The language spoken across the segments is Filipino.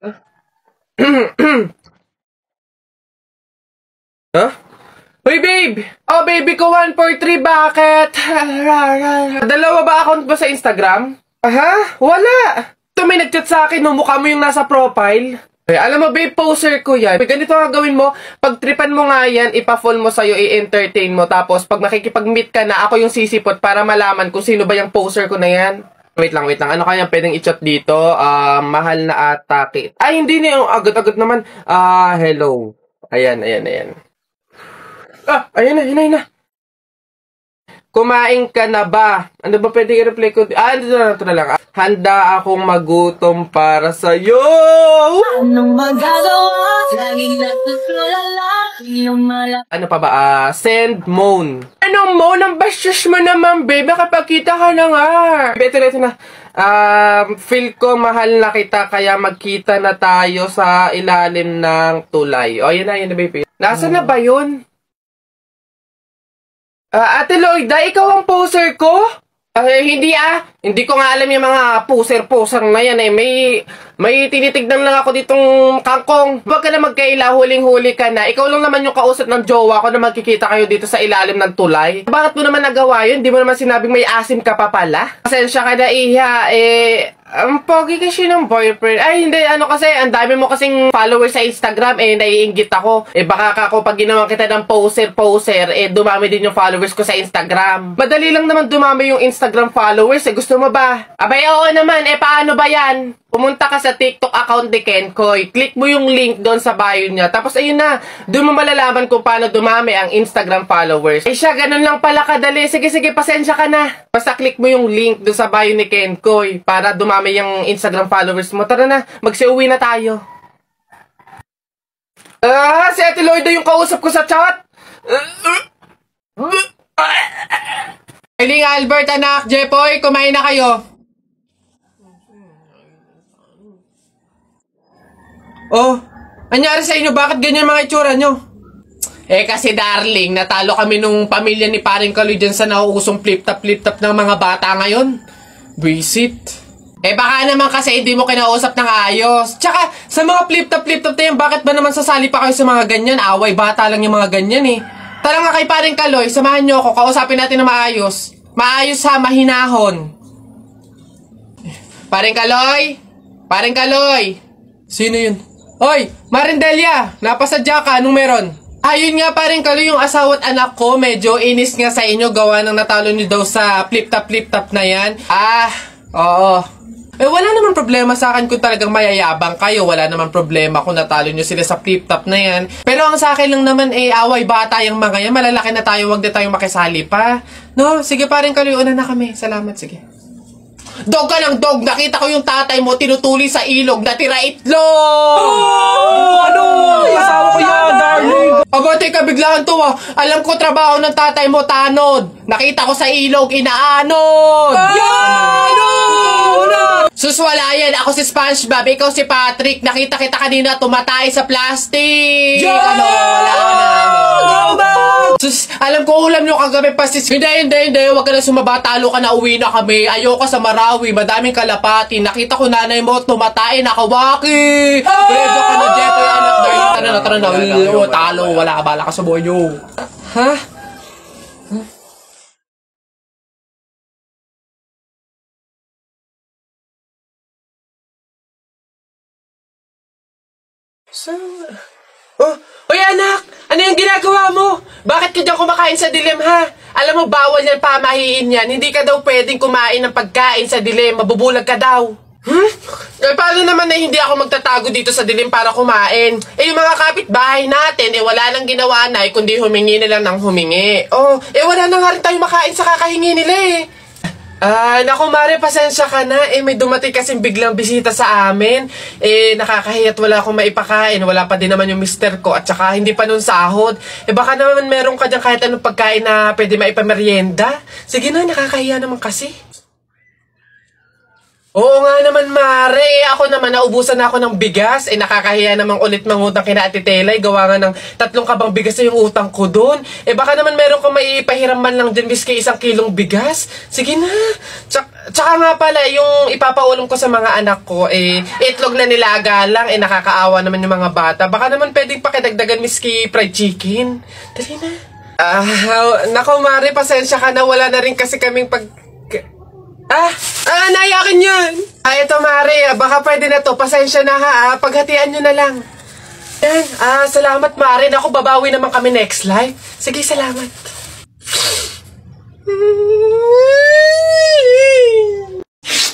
Huh? Hoy, babe! Oh, baby ko, 143, bakit? Dalawa ba account ba sa Instagram? Aha? Wala! Ito may nag-chat sa akin, no? Mukha mo yung nasa profile. Eh, alam mo, babe, poser ko yan. Ganito nga gawin mo, pag-tripan mo nga yan, ipa-fall mo sa'yo, i-entertain mo. Tapos, pag makikipag-meet ka na, ako yung sisipot para malaman kung sino ba yung poser ko na yan. Wait lang. Ano kaya pwedeng i-chat dito? Mahal na atake. Ay, hindi na yung agad-agad naman. Hello. Ayan. Ayun na. Kumain ka na ba? Ano ba pwede i-reply ko? Ito na lang. Handa akong magutom para sa'yo! Anong magagawa? Laging natutulala. Ano pa ba? Send moan. Anong moan? Ang bastos mo naman, babe. Nakapagkita ka na nga. Ito na. Feel ko mahal na kita, kaya magkita na tayo sa ilalim ng tulay. O, yun na, babe. Nasaan na ba yun? Ate Lloyda, ikaw ang poser ko? Hindi Hindi ko nga alam yung mga poser na yan eh. May tinitignan lang ako ditong kangkong. Huwag ka na magkaila, huling-huli ka na. Ikaw lang naman yung kausap ng jowa ko na magkikita kayo dito sa ilalim ng tulay. Bakit mo naman nagawa yun? Di mo naman sinabing may asim ka pa pala? Pasensya ka na, Iha. Ang pogi kasi ng boyfriend. Ay, hindi. Kasi, ang dami mo kasing followers sa Instagram. Naiinggit ako. Baka ako pag ginawa kita ng poser, dumami din yung followers ko sa Instagram. Madali lang naman dumami yung Instagram followers. Gusto mo ba? Abay, oo naman. Paano ba yan? Pumunta ka sa TikTok account ni Kenkoy. Click mo yung link doon sa bio niya. Tapos ayun na, doon mo malalaman kung paano dumami ang Instagram followers. Siya, ganun lang pala kadali. Sige, pasensya ka na. Basta click mo yung link doon sa bio ni Kenkoy para dumami yung Instagram followers mo. Tara na, magsiuwi na tayo. Si Ate Lloyda yung kausap ko sa chat. Eileen, Albert, anak, Jepoy, kumain na kayo. Oh, anyari sa inyo? Bakit ganyan mga itsura nyo? Kasi darling, natalo kami nung pamilya ni Paring Kaloy dyan sa nauusong flip-top ng mga bata ngayon. Visit. Baka naman kasi hindi mo kinausap ng ayos. Tsaka, sa mga flip-top na yan, bakit ba naman sasali pa kayo sa mga ganyan? Away, bata lang yung mga ganyan eh. Tara nga kay Paring Kaloy, samahan nyo ako, kausapin natin na maayos. Maayos ha, mahinahon. Paring Kaloy! Sino yun? Hoy, Marindelia, napasadya ka, anong meron? Ayun nga Paring Kaloy, yung asawa at anak ko, medyo inis nga sa inyo, gawa ng natalo niyo daw sa flip-top na yan. Oo. Wala naman problema sa akin kung talagang mayayabang kayo. Wala naman problema kung natalo nyo sila sa flip-top na yan. Pero ang sa akin lang naman, away bata yung mga yan. Malalaki na tayo, wag na tayong makisali pa. No? Sige Paring Kaloy, una na kami. Salamat, sige. Dog ka ng dog! Nakita ko yung tatay mo tinutuli sa ilog, natira itlog! Ano? Asawa ko yan, darling! Aba, teka, biglaan to Alam ko trabaho ng tatay mo, tanod. Nakita ko sa ilog, inaanod! Suswala yan, ako si SpongeBob, ikaw si Patrick. Nakita kita kanina tumatay sa plastic! Sus, alam ko ulam nyo kagabi pasis. Hindi. Huwag ka na sumaba. Talo ka na, uwi na kami. Ayoko sa Marawi. Madaming kalapati. Nakita ko nanay mo tumatay. Nakawaki. Pwede ka na, Jepoy, anak. Tara na. Talo. Wala ka, bala ka sa buhay nyo. Ha? Hoy anak! Ano yung ginagawa mo? Bakit ka dyan kumakain sa dilim ha? Alam mo, bawal yan, pamahiin yan. Hindi ka daw pwedeng kumain ng pagkain sa dilim. Mabubulag ka daw. Paano naman na hindi ako magtatago dito sa dilim para kumain? Yung mga kapitbahay natin, wala nang ginawa na kundi humingi nila ng humingi. Wala na nga rin tayo makain sa kakahingi nila naku Mare, pasensya ka na. May dumating kasing biglang bisita sa amin. Nakakahiya't wala akong maipakain. Wala pa din naman yung mister ko. At saka hindi pa nun sahod. Baka naman meron ka dyan kahit anong pagkain na pwede maipamerienda. Sige na, nakakahiya naman kasi. Oo nga naman, Mare. Ako naman, naubusan na ako ng bigas. Nakakahiya naman ulit mangutang kina Ate Telay. Gawa nga ng 3 kabang bigas na yung utang ko doon. Baka naman meron kang maipahiram man lang dyan miski 1 kilong bigas. Sige na. Tsaka nga pala, yung ipapaulam ko sa mga anak ko, itlog na nilaga lang, nakakaawa naman yung mga bata. Baka naman pwedeng pakidagdagan miski fried chicken. Dali na. Nako, Mari, pasensya ka na. Wala na rin kasi kaming naiyakin yun. Ito, Mari, baka pwede na to. Pasensya na ha. Paghatian nyo na lang. Yan. Salamat, Mari. Naku, babawi naman kami next live. Sige, salamat.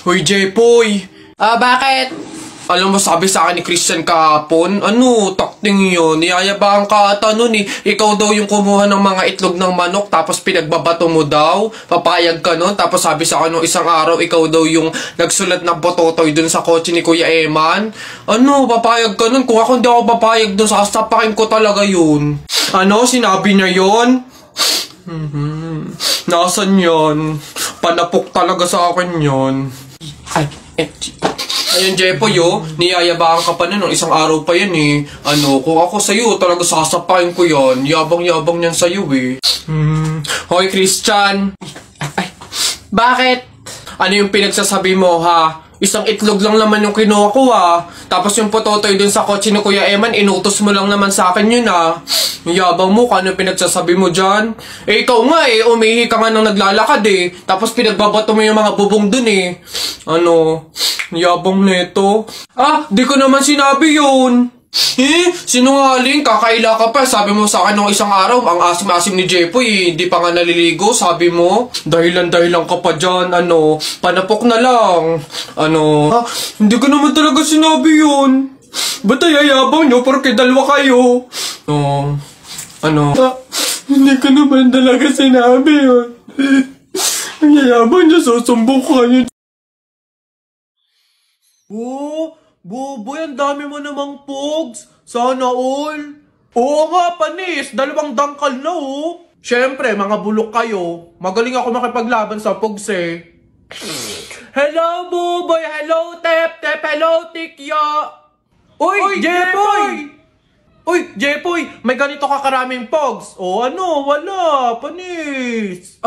Hoy, Jepoy! Bakit? Alam mo, sabi sa akin ni Christian kahapon, takting yun, niyayabang ka ata nun eh. Ikaw daw yung kumuha ng mga itlog ng manok, tapos pinagbabato mo daw, papayag ka nun, tapos sabi sa akin nung isang araw, ikaw daw yung nagsulat ng bototoy dun sa kotse ni Kuya Eman. Papayag ka nun? Kung ako hindi ako papayag dun, sasapakin ko talaga yun. Sinabi niya yun? Nasaan yan? Panapok talaga sa akin yun. Ayun, Jepoy, niyayabaan ka pa nun, isang araw pa yan eh. Kung ako sa'yo, talaga sasapain ko yan. Yabang-yabang yan sa'yo eh. Hoy, Christian! Bakit? Ano yung pinagsasabi mo, ha? Isang itlog lang naman yung kinuha ko, ha? Tapos yung pototoy dun sa kotse ni Kuya Eman, inutos mo lang naman sa akin yun, ha? Yabang mo, kano yung pinagsasabi mo dyan? Ikaw nga umihi ka nga nang naglalakad eh. Tapos pinagbabato mo yung mga bubong dun eh. Yabang neto. Di ko naman sinabi yun. Sinungaling, kakaila ka pa. Sabi mo sa akin nung isang araw, ang asim-asim ni Jepoy, hindi pa nga naliligo, sabi mo. Dahilan-dahilan ka pa dyan, panapok na lang. Hindi ko naman talaga sinabi yun. Ba't ayayabang nyo, porque dalawa kayo? Hindi ko naman talaga sinabi yun. Ang yayabang nyo, susumbong kayo. Boboy, ang dami mo namang pogs. Sana all. Oo nga, panis. 2 dangkal na, Siyempre, mga bulok kayo. Magaling ako makipaglaban sa pogs, eh. Hello, Boboy. Hello, Tep. Hello, Tikya. Uy, Jepoy! Uy, Jepoy, may ganito ka karaming pogs. Wala. Panis.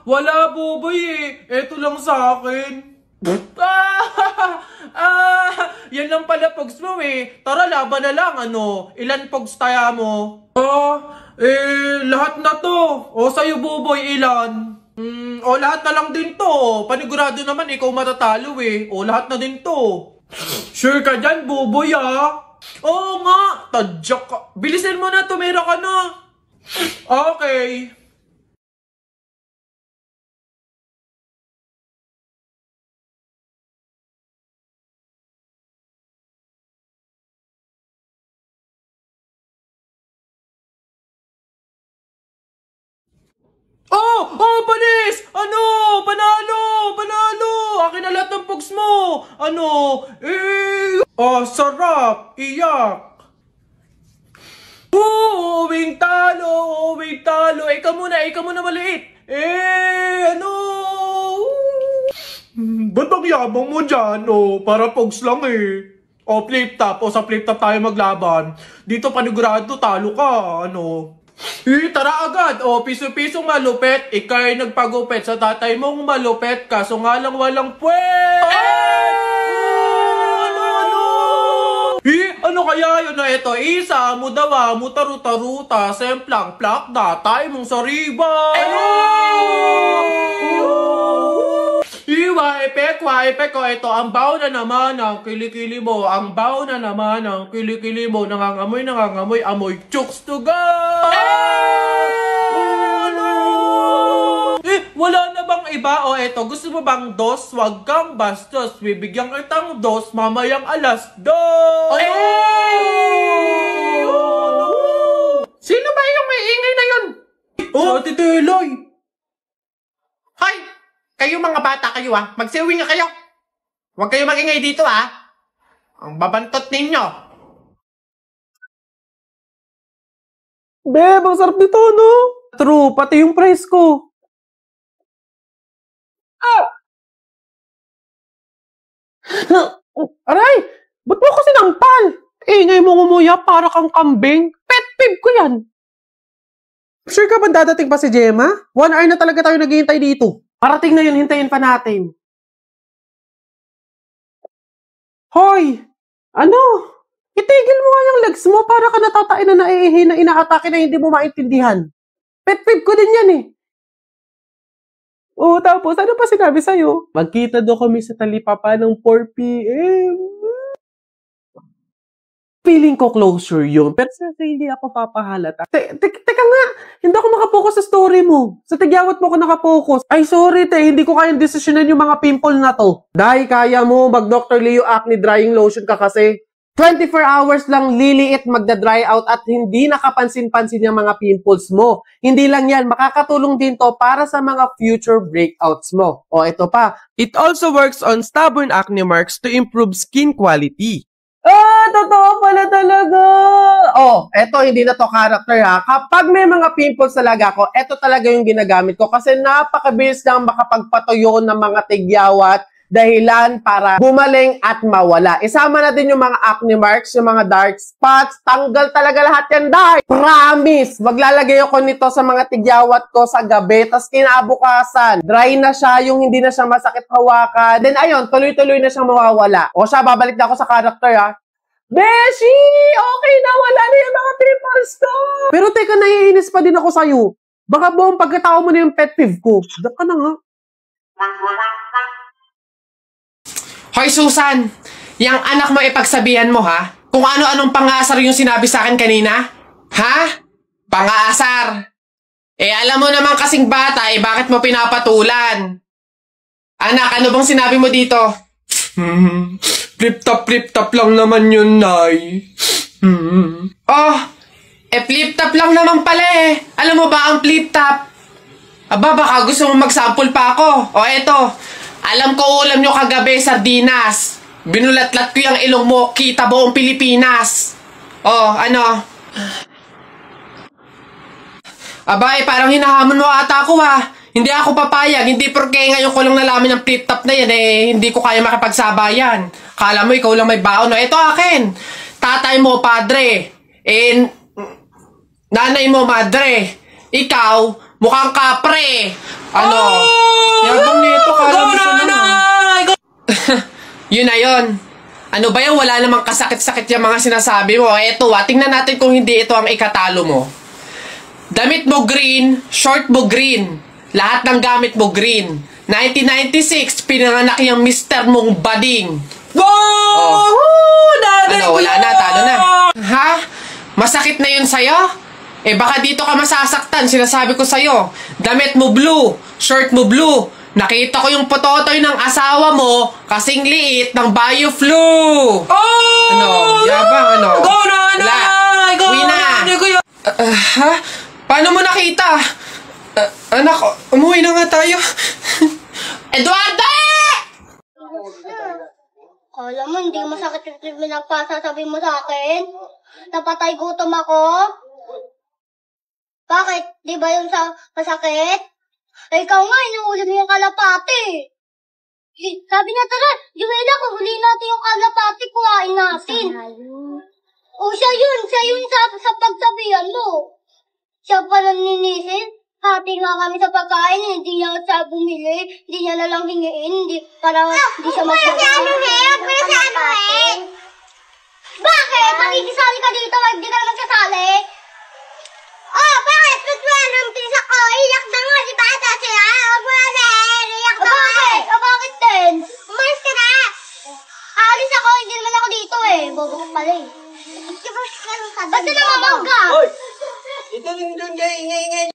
Wala, Boboy, eh. Eto lang sa akin. Yan lang pala pogs mo eh. Tara, laban na lang, Ilan pogs taya mo? Lahat na to. Sa'yo, Boboy, ilan? Lahat na lang din to. Panigurado naman, ikaw matatalo eh. Lahat na din to. Sure ka dyan, Boboy, Oo nga, tadyak ka. Bilisin mo na, tumira ka na. Okay. Panis! Panalo! Akin na lahat ng pogs mo! Sarap! Iyak! Uwing talo! Ikaw muna maliit! Ba't ang yabang mo dyan? Para pogs lang eh. Flip top. Sa flip top tayo maglaban. Dito panigurado, talo ka. Tara agad! Piso-pisong malupet. Ika'y nagpagupet sa tatay mong malupet. Kaso nga lang walang puwet! Ano kaya yun na ito? Isa, mudawa, mutaru-taruta, semplang, plak, datay mong sariba! Waipek ko, ito, ang baw na naman ng kilikili mo. Ang baw na naman ng kilikili mo. Nangangamoy, amoy chooks to go! Wala na bang iba? Eto, gusto mo bang dos? Wag kang bastos. Bibigyan kitang dos, mamayang alas dos! Sino ba yung may ingay na yun? Ate Deloy! Hoy! Kayo mga bata kayo magsiuwi nga kayo. Huwag kayo magingay dito Ang babantot ninyo. Beb, ang sarap nito, True, pati yung price ko. Aray! Ba't mo ko sinampal? Ingay mo ngumuya para kang kambing. Pet peeve ko yan. Sure ka ba dadating pa si Gemma? 1 hour na talaga tayo naghihintay dito. Parating na yun, hintayin pa natin. Hoy! Ano? Itigil mo nga yung legs mo para ka natatain na naiihi na inaatake na hindi mo maintindihan. Pet peeve ko din yan eh. Oo, tapos ano pa sinabi sa'yo? Magkita daw kami sa Talipapa ng 4 p.m. Feeling ko closure yun. Pero sa hindi ako papahalata. Teka nga, hindi ako makapokus sa story mo. Sa tigyawat mo ako nakapokus. Ay, sorry te, hindi ko kayang desisyonan yung mga pimple na to. Dahil kaya mo mag Dr. Leo Acne Drying Lotion ka kasi. 24 hours lang liliit magda-dry out at hindi nakapansin-pansin yung mga pimples mo. Hindi lang yan, makakatulong din to para sa mga future breakouts mo. O ito pa. It also works on stubborn acne marks to improve skin quality. Totoo pala talaga. Eto hindi na to character ha. Kapag may mga pimples talaga ako, eto talaga yung ginagamit ko kasi napakabilis lang makapagpatuyo ng mga tigyawat dahilan para bumaling at mawala. Isama na din yung mga acne marks, yung mga dark spots, tanggal talaga lahat yan, dahil promise, maglalagay ako nito sa mga tigyawat ko sa gabi, tas kinabukasan, dry na siya, yung hindi na siya masakit hawakan, then ayun, tuloy-tuloy na siyang mawawala. O siya, babalik na ako sa character ha. Beshi! Okay na, wala na yung mga pimples ko! Pero teka, naiinis pa din ako sa'yo. Baka buong pagkatao mo na yung pet peeve ko. Diyan ka na nga. Hoy Susan, yung anak mo ipagsabihan mo ha? Kung ano-anong pangasar yung sinabi sa akin kanina? Ha? Pangasar. Alam mo naman kasing bata, bakit mo pinapatulan? Anak, ano bang sinabi mo dito? Flip-top lang naman yun, Nay. Flip-top lang naman pala eh. Alam mo ba ang flip-top? Aba, baka gusto mo mag-sample pa ako. Eto. Alam ko ulam nyo kagabi, sardinas. Binulatlat ko yung ilong mo, kita buong Pilipinas. Ano? Aba, parang hinahamon mo ata ako ha. Hindi ako papayag, hindi porke ngayon ko lang nalaman yung flip-top na yan hindi ko kaya makipagsabayan. Kala mo ikaw lang may baon. Ito akin. Tatay mo, padre. Nanay mo, madre. Ikaw, mukhang kapre. Ano? Yabang nito, kala mo siya naman. Yun na yun. Ano ba yun? Wala namang kasakit-sakit yung mga sinasabi mo. Eto tingnan natin kung hindi ito ang ikatalo mo. Damit mo green, short mo green. Lahat ng gamit mo green. 1996, pinanganak yung mister mong bading. Wow! Ano, wala na, talo na. Ha? Masakit na yun sa'yo? Baka dito ka masasaktan, sinasabi ko sa'yo. Damit mo blue, shirt mo blue. Nakita ko yung pototoy ng asawa mo kasing liit ng BioFlu. Ano? Yabang, ano? Go na, Nay! Uwi na! Ha? Paano mo nakita? Anak, umuwi na nga tayo. Eduardo! Kala mo, hindi masakit yung pinagpasasabi mo sa akin? Napatay gutom ako? Bakit? Di ba yung masakit? Ikaw nga, inuuli mo yung kalapati. Sabi niya, tara, Juela, kung huli natin yung kalapati, kuhain natin. Siya yun sa pagsabihan mo. Siya pala ninisin. Hati nga kami sa pagkain, hindi niya siya bumili, hindi niya nalang hingiin, hindi siya magsasabi. Bakit? Makikisali ka dito, hindi ka na magsasali? Bakit? Tutwanan pisa ko, iyak na nga, di ba? Kasi iyak na nga. Bakit din? Umalis ka na. Aalis ako, hindi naman ako dito bobo ko pala Ba't na namamangga? Hoy! Ito rin doon, ingay-ingay.